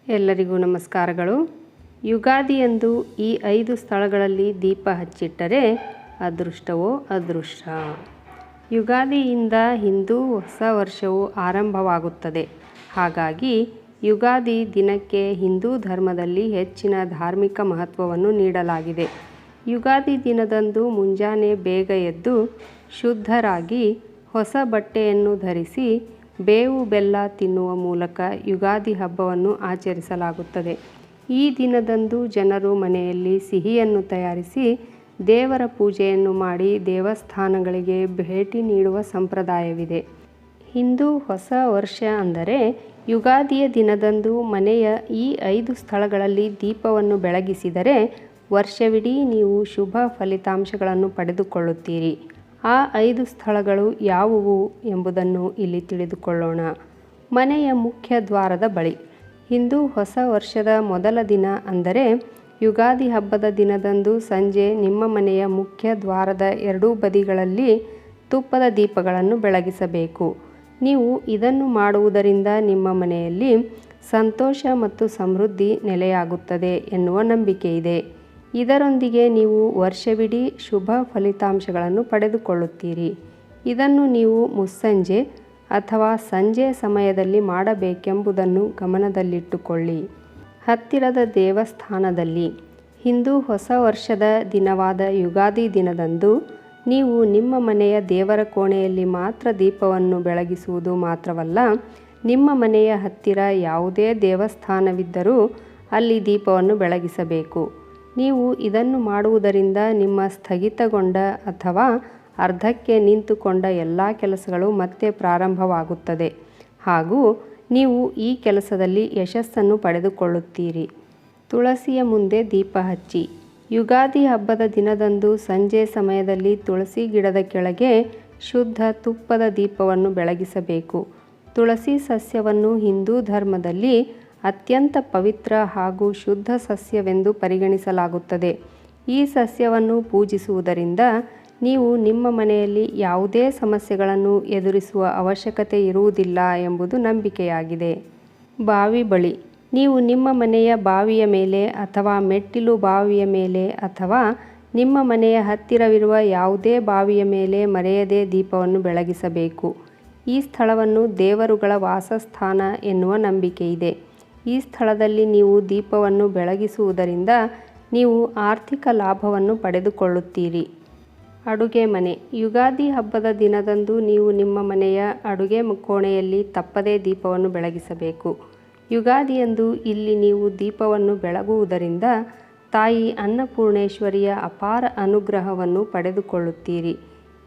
ಎಲ್ಲರಿಗೂ ನಮಸ್ಕಾರಗಳು. ಯುಗಾದಿಯಂದು ಈ 5 ಸ್ಥಳಗಳಲ್ಲಿ ದೀಪ ಹಚ್ಚಿಟ್ಟರೆ ಅದೃಷ್ಟವೋ ಅದೃಷ್ಟ. ಯುಗಾದಿಯಿಂದ ಹಿಂದೂ ಹೊಸ ವರ್ಷವು ಆರಂಭವಾಗುತ್ತದೆ. ಹಾಗಾಗಿ ಯುಗಾದಿ ದಿನಕ್ಕೆ ಹಿಂದೂ ಧರ್ಮದಲ್ಲಿ ಹೆಚ್ಚಿನ ಧಾರ್ಮಿಕ ಮಹತ್ವವನ್ನು ನೀಡಲಾಗಿದೆ. ಯುಗಾದಿ ದಿನದಂದು ಮುಂಜಾನೆ ಬೇಗ ಎದ್ದು ಶುದ್ಧರಾಗಿ ಹೊಸ ಬಟ್ಟೆಯನ್ನು ಧರಿಸಿ ಬೇವು ಬೆಲ್ಲ ತಿನ್ನುವ ಮೂಲಕ ಯುಗಾದಿ ಹಬ್ಬವನ್ನು ಆಚರಿಸಲಾಗುತ್ತದೆ. ಈ ದಿನದಂದು ಜನರು ಮನೆಯಲ್ಲಿ ಸಿಹಿಯನ್ನು ತಯಾರಿಸಿ ದೇವರ ಪೂಜೆಯನ್ನು ಮಾಡಿ ದೇವಸ್ಥಾನಗಳಿಗೆ ಭೇಟಿ ನೀಡುವ ಸಂಪ್ರದಾಯವಿದೆ. ಹಿಂದೂ ಹೊಸ ವರ್ಷ ಅಂದರೆ ಯುಗಾದಿಯ ದಿನದಂದು ಮನೆಯ ಈ 5 ಸ್ಥಳಗಳಲ್ಲಿ ದೀಪವನ್ನು ಬೆಳಗಿಸಿದರೆ ವರ್ಷವಿಡೀ ನೀವು ಶುಭ ಫಲಿತಾಂಶಗಳನ್ನು ಪಡೆದುಕೊಳ್ಳುತ್ತೀರಿ. ಆ 5 ಸ್ಥಳಗಳು ಯಾವುವು ಎಂಬುದನ್ನು ಇಲ್ಲಿ ತಿಳಿದುಕೊಳ್ಳೋಣ. ಮನೆಯ ಮುಖ್ಯ ದ್ವಾರದ ಬಳಿ. ಹಿಂದೂ ಹೊಸ ವರ್ಷದ ಮೊದಲ ದಿನ ಅಂದರೆ ಯುಗಾದಿ ಹಬ್ಬದ ದಿನದಂದು ಸಂಜೆ ನಿಮ್ಮ ಮನೆಯ ಮುಖ್ಯ ದ್ವಾರದ ಎರಡೂ ಬದಿಗಳಲ್ಲಿ ತುಪ್ಪದ ದೀಪಗಳನ್ನು ಬೆಳಗಿಸಬೇಕು. ನೀವು ಇದನ್ನು ಮಾಡುವುದರಿಂದ ನಿಮ್ಮ ಮನೆಯಲ್ಲಿ ಸಂತೋಷ ಮತ್ತು ಸಮೃದ್ಧಿ ನೆಲೆಯಾಗುತ್ತದೆ ಎನ್ನುವ ನಂಬಿಕೆ ಇದೆ. ಇದರೊಂದಿಗೆ ನೀವು ವರ್ಷವಿಡೀ ಶುಭ ಫಲಿತಾಂಶಗಳನ್ನು ಪಡೆದುಕೊಳ್ಳುತ್ತೀರಿ. ಇದನ್ನು ನೀವು ಮುಸ್ಸಂಜೆ ಅಥವಾ ಸಂಜೆ ಸಮಯದಲ್ಲಿ ಮಾಡಬೇಕೆಂಬುದನ್ನು ಗಮನದಲ್ಲಿಟ್ಟುಕೊಳ್ಳಿ. ಹತ್ತಿರದ ದೇವಸ್ಥಾನದಲ್ಲಿ. ಹಿಂದೂ ಹೊಸ ವರ್ಷದ ದಿನವಾದ ಯುಗಾದಿ ದಿನದಂದು ನೀವು ನಿಮ್ಮ ಮನೆಯ ದೇವರ ಕೋಣೆಯಲ್ಲಿ ಮಾತ್ರ ದೀಪವನ್ನು ಬೆಳಗಿಸುವುದು ಮಾತ್ರವಲ್ಲ, ನಿಮ್ಮ ಮನೆಯ ಹತ್ತಿರ ಯಾವುದೇ ದೇವಸ್ಥಾನವಿದ್ದರೂ ಅಲ್ಲಿ ದೀಪವನ್ನು ಬೆಳಗಿಸಬೇಕು. ನೀವು ಇದನ್ನು ಮಾಡುವುದರಿಂದ ನಿಮ್ಮ ಸ್ಥಗಿತಗೊಂಡ ಅಥವಾ ಅರ್ಧಕ್ಕೆ ನಿಂತುಕೊಂಡ ಎಲ್ಲ ಕೆಲಸಗಳು ಮತ್ತೆ ಪ್ರಾರಂಭವಾಗುತ್ತದೆ ಹಾಗೂ ನೀವು ಈ ಕೆಲಸದಲ್ಲಿ ಯಶಸ್ಸನ್ನು ಪಡೆದುಕೊಳ್ಳುತ್ತೀರಿ. ತುಳಸಿಯ ಮುಂದೆ ದೀಪ ಹಚ್ಚಿ. ಯುಗಾದಿ ಹಬ್ಬದ ದಿನದಂದು ಸಂಜೆ ಸಮಯದಲ್ಲಿ ತುಳಸಿ ಗಿಡದ ಕೆಳಗೆ ಶುದ್ಧ ತುಪ್ಪದ ದೀಪವನ್ನು ಬೆಳಗಿಸಬೇಕು. ತುಳಸಿ ಸಸ್ಯವನ್ನು ಹಿಂದೂ ಧರ್ಮದಲ್ಲಿ ಅತ್ಯಂತ ಪವಿತ್ರ ಹಾಗೂ ಶುದ್ಧ ಸಸ್ಯವೆಂದು ಪರಿಗಣಿಸಲಾಗುತ್ತದೆ. ಈ ಸಸ್ಯವನ್ನು ಪೂಜಿಸುವುದರಿಂದ ನೀವು ನಿಮ್ಮ ಮನೆಯಲ್ಲಿ ಯಾವುದೇ ಸಮಸ್ಯೆಗಳನ್ನು ಎದುರಿಸುವ ಅವಶ್ಯಕತೆ ಇರುವುದಿಲ್ಲ ಎಂಬುದು ನಂಬಿಕೆಯಾಗಿದೆ. ಬಾವಿ ಬಳಿ. ನೀವು ನಿಮ್ಮ ಮನೆಯ ಬಾವಿಯ ಮೇಲೆ ಅಥವಾ ಮೆಟ್ಟಿಲು ಬಾವಿಯ ಮೇಲೆ ಅಥವಾ ನಿಮ್ಮ ಮನೆಯ ಹತ್ತಿರವಿರುವ ಯಾವುದೇ ಬಾವಿಯ ಮೇಲೆ ಮರೆಯದೆ ದೀಪವನ್ನು ಬೆಳಗಿಸಬೇಕು. ಈ ಸ್ಥಳವನ್ನು ದೇವರುಗಳ ವಾಸಸ್ಥಾನ ಎನ್ನುವ ನಂಬಿಕೆಯಿದೆ. ಈ ಸ್ಥಳದಲ್ಲಿ ನೀವು ದೀಪವನ್ನು ಬೆಳಗಿಸುವುದರಿಂದ ನೀವು ಆರ್ಥಿಕ ಲಾಭವನ್ನು ಪಡೆದುಕೊಳ್ಳುತ್ತೀರಿ. ಅಡುಗೆ ಮನೆ. ಯುಗಾದಿ ಹಬ್ಬದ ದಿನದಂದು ನೀವು ನಿಮ್ಮ ಮನೆಯ ಅಡುಗೆ ಕೋಣೆಯಲ್ಲಿ ತಪ್ಪದೇ ದೀಪವನ್ನು ಬೆಳಗಿಸಬೇಕು. ಯುಗಾದಿಯಂದು ಇಲ್ಲಿ ನೀವು ದೀಪವನ್ನು ಬೆಳಗುವುದರಿಂದ ತಾಯಿ ಅನ್ನಪೂರ್ಣೇಶ್ವರಿಯ ಅಪಾರ ಅನುಗ್ರಹವನ್ನು ಪಡೆದುಕೊಳ್ಳುತ್ತೀರಿ.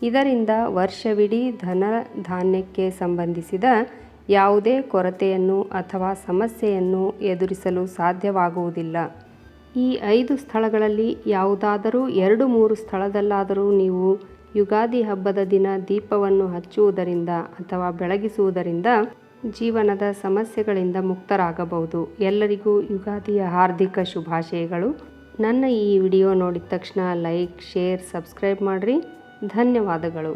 ಇದರಿಂದ ವರ್ಷವಿಡೀ ಧನ ಧಾನ್ಯಕ್ಕೆ ಸಂಬಂಧಿಸಿದ ಯಾವುದೇ ಕೊರತೆಯನ್ನು ಅಥವಾ ಸಮಸ್ಯೆಯನ್ನು ಎದುರಿಸಲು ಸಾಧ್ಯವಾಗುವುದಿಲ್ಲ. ಈ 5 ಸ್ಥಳಗಳಲ್ಲಿ ಯಾವುದಾದರೂ 2-3 ಸ್ಥಳದಲ್ಲಾದರೂ ನೀವು ಯುಗಾದಿ ಹಬ್ಬದ ದಿನ ದೀಪವನ್ನು ಹಚ್ಚುವುದರಿಂದ ಅಥವಾ ಬೆಳಗಿಸುವುದರಿಂದ ಜೀವನದ ಸಮಸ್ಯೆಗಳಿಂದ ಮುಕ್ತರಾಗಬಹುದು. ಎಲ್ಲರಿಗೂ ಯುಗಾದಿಯ ಹಾರ್ದಿಕ ಶುಭಾಶಯಗಳು. ನನ್ನ ಈ ವಿಡಿಯೋ ನೋಡಿದ ತಕ್ಷಣ ಲೈಕ್, ಶೇರ್, ಸಬ್ಸ್ಕ್ರೈಬ್ ಮಾಡಿರಿ. ಧನ್ಯವಾದಗಳು.